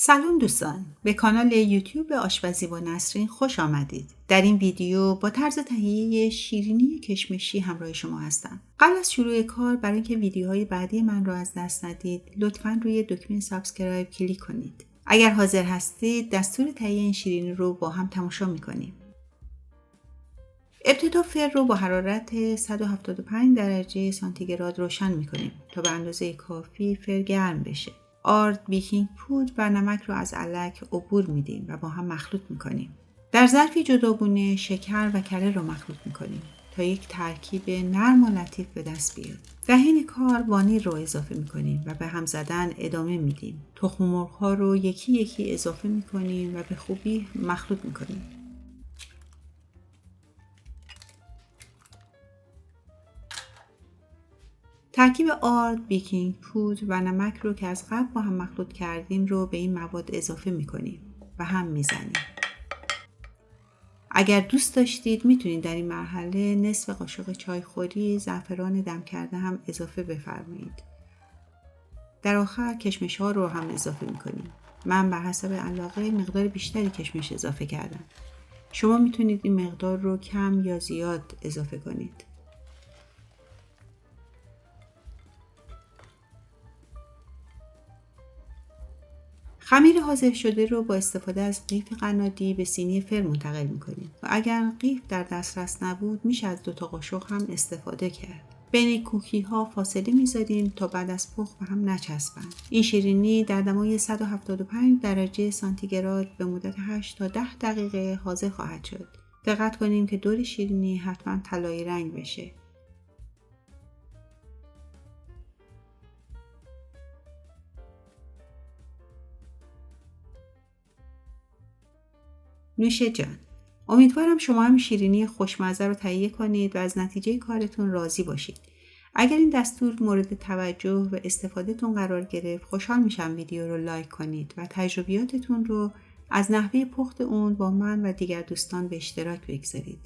سلام دوستان، به کانال یوتیوب آشپزی با نسرین خوش آمدید. در این ویدیو با طرز تهیه شیرینی کشمشی همراه شما هستم. قبل از شروع کار برای اینکه ویدیوهای بعدی من رو از دست ندید، لطفاً روی دکمه سابسکرایب کلیک کنید. اگر حاضر هستید، دستور تهیه این شیرینی رو با هم تماشا می‌کنیم. ابتدا فر رو با حرارت 175 درجه سانتیگراد روشن می‌کنیم تا به اندازه کافی فر گرم بشه. آرد، بیکینگ پودر و نمک رو از علک عبور میدیم و با هم مخلوط میکنیم. در ظرفی جداگونه شکر و کره رو مخلوط میکنیم تا یک ترکیب نرم و لطیف به دست بیاد. در حین کار وانیل رو اضافه میکنیم و به هم زدن ادامه میدیم. تخم مرغ ها رو یکی یکی اضافه میکنیم و به خوبی مخلوط میکنیم. ترکیب آرد، بیکینگ پودر و نمک رو که از قبل با هم مخلوط کردیم رو به این مواد اضافه میکنیم و هم میزنیم. اگر دوست داشتید میتونید در این مرحله نصف قاشق چایخوری زعفران دم کرده هم اضافه بفرمایید. در آخر کشمش ها رو هم اضافه میکنیم. من بر حسب علاقه مقدار بیشتری کشمش اضافه کردم. شما میتونید این مقدار رو کم یا زیاد اضافه کنید. خمیر حاضر شده رو با استفاده از قیف قنادی به سینی فر منتقل میکنیم و اگر قیف در دسترس نبود میشه از 2 قاشق هم استفاده کرد. بین کوکی ها فاصله میذاریم تا بعد از پخت به هم نچسبند. این شیرینی در دمای 175 درجه سانتیگراد به مدت 8 تا 10 دقیقه حاضر خواهد شد. دقت کنیم که دور شیرینی حتما طلایی رنگ بشه. نوش جان. امیدوارم شما هم شیرینی خوشمزه رو تهیه کنید و از نتیجه کارتون راضی باشید. اگر این دستور مورد توجه و استفادهتون قرار گرفت، خوشحال میشم ویدیو رو لایک کنید و تجربیاتتون رو از نحوه پخت اون با من و دیگر دوستان به اشتراک بگذارید.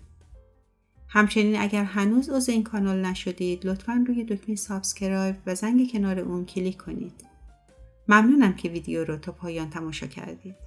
همچنین اگر هنوز عضو این کانال نشدید، لطفاً روی دکمه سابسکرایب و زنگ کنار اون کلیک کنید. ممنونم که ویدیو رو تا پایان تماشا کردید.